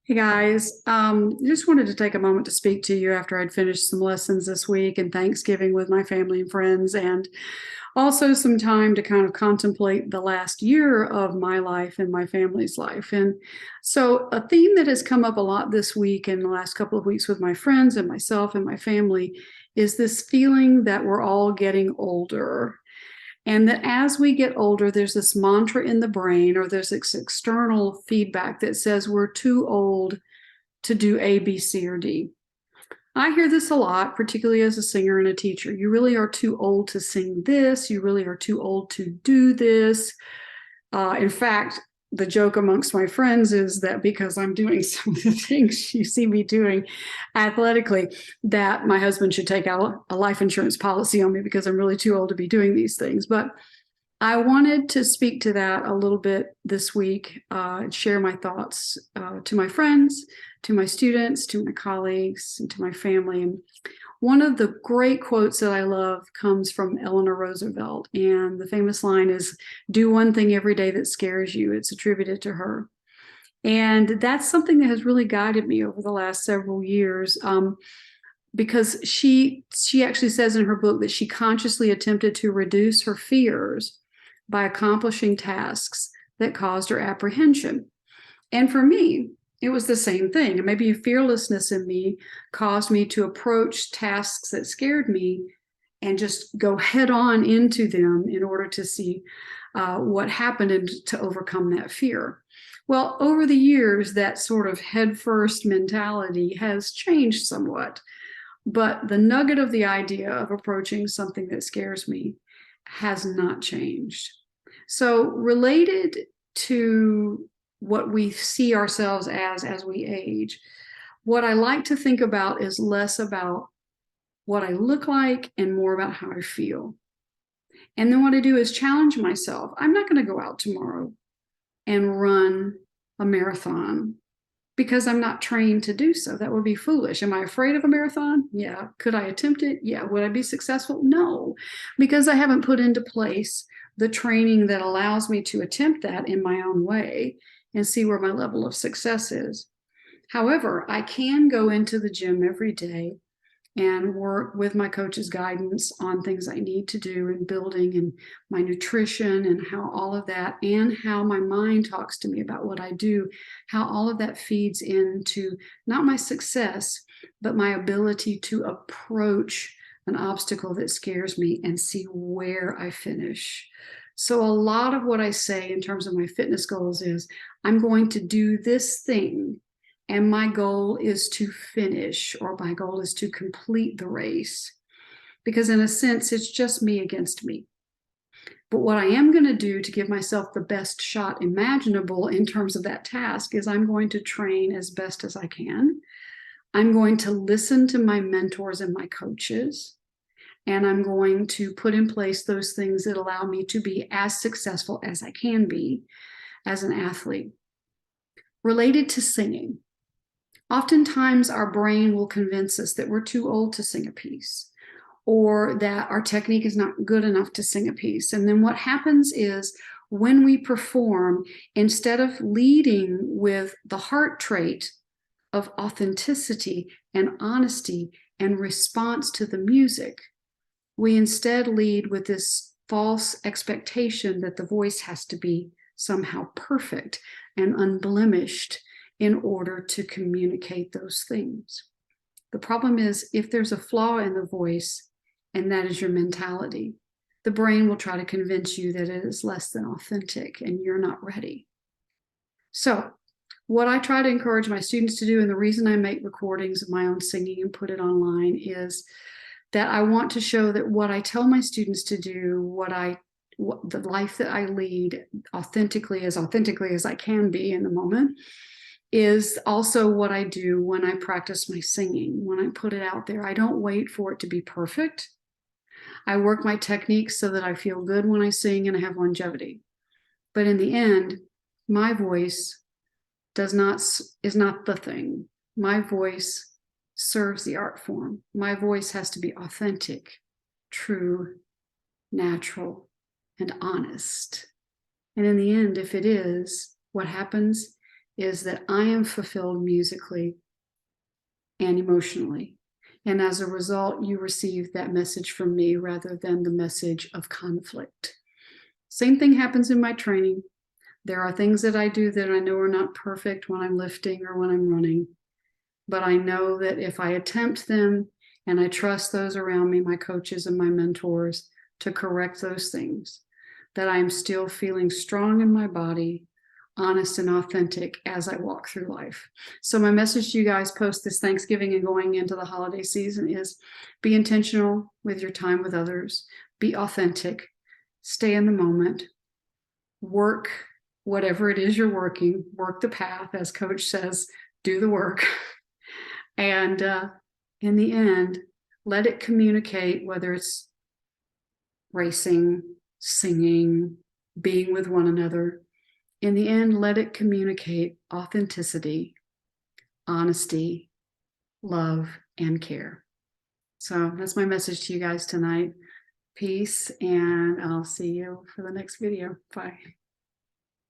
Hey guys, just wanted to take a moment to speak to you after I'd finished some lessons this week and Thanksgiving with my family and friends, and also some time to kind of contemplate the last year of my life and my family's life. And so, a theme that has come up a lot this week and the last couple of weeks with my friends and myself and my family is this feeling that we're all getting older. And that as we get older, there's this mantra in the brain, or there's this external feedback that says we're too old to do A, B, C, or D. I hear this a lot, particularly as a singer and a teacher. You really are too old to sing this. You really are too old to do this. In fact, the joke amongst my friends is that because I'm doing some of the things you see me doing athletically, that my husband should take out a life insurance policy on me because I'm really too old to be doing these things. But I wanted to speak to that a little bit this week, share my thoughts to my friends, to my students, to my colleagues, and to my family. And one of the great quotes that I love comes from Eleanor Roosevelt. And the famous line is, "Do one thing every day that scares you." It's attributed to her. And that's something that has really guided me over the last several years. Because she actually says in her book that she consciously attempted to reduce her fears by accomplishing tasks that caused her apprehension. And for me, it was the same thing. And maybe fearlessness in me caused me to approach tasks that scared me and just go head on into them in order to see what happened and to overcome that fear. Well, over the years, that sort of headfirst mentality has changed somewhat. But the nugget of the idea of approaching something that scares me has not changed. So, related to what we see ourselves as we age, what I like to think about is less about what I look like and more about how I feel. And then what I do is challenge myself. I'm not going to go out tomorrow and run a marathon because I'm not trained to do so. That would be foolish. Am I afraid of a marathon? Yeah. Could I attempt it? Yeah. Would I be successful? No, because I haven't put into place the training that allows me to attempt that in my own way and see where my level of success is. However, I can go into the gym every day and work with my coach's guidance on things I need to do in building and my nutrition and how all of that, and how my mind talks to me about what I do, how all of that feeds into not my success, but my ability to approach an obstacle that scares me and see where I finish. So, a lot of what I say in terms of my fitness goals is I'm going to do this thing and my goal is to finish, or my goal is to complete the race. Because in a sense, it's just me against me. But what I am going to do to give myself the best shot imaginable in terms of that task is I'm going to train as best as I can. I'm going to listen to my mentors and my coaches. And I'm going to put in place those things that allow me to be as successful as I can be as an athlete. Related to singing, oftentimes our brain will convince us that we're too old to sing a piece, or that our technique is not good enough to sing a piece. And then what happens is when we perform, instead of leading with the heart trait of authenticity and honesty and response to the music, we instead lead with this false expectation that the voice has to be somehow perfect and unblemished in order to communicate those things. The problem is, if there's a flaw in the voice, and that is your mentality, the brain will try to convince you that it is less than authentic and you're not ready. So, what I try to encourage my students to do, and the reason I make recordings of my own singing and put it online, is that I want to show that what I tell my students to do, the life that I lead authentically as I can be in the moment, is also what I do when I practice my singing. When I put it out there, I don't wait for it to be perfect. I work my techniques so that I feel good when I sing and I have longevity. But in the end, my voice is not the thing. My voice serves the art form. My voice has to be authentic, true, natural, and honest. And in the end, if it is, what happens is that I am fulfilled musically and emotionally. And as a result, you receive that message from me rather than the message of conflict. Same thing happens in my training. There are things that I do that I know are not perfect when I'm lifting or when I'm running. But I know that if I attempt them and I trust those around me, my coaches and my mentors, to correct those things, that I'm still feeling strong in my body, honest and authentic as I walk through life. So my message to you guys post this Thanksgiving and going into the holiday season is be intentional with your time with others, be authentic, stay in the moment, work whatever it is you're working, work the path, as Coach says, do the work. And in the end, let it communicate, whether it's racing, singing, being with one another. In the end, let it communicate authenticity, honesty, love, and care. So that's my message to you guys tonight. Peace, and I'll see you for the next video. Bye.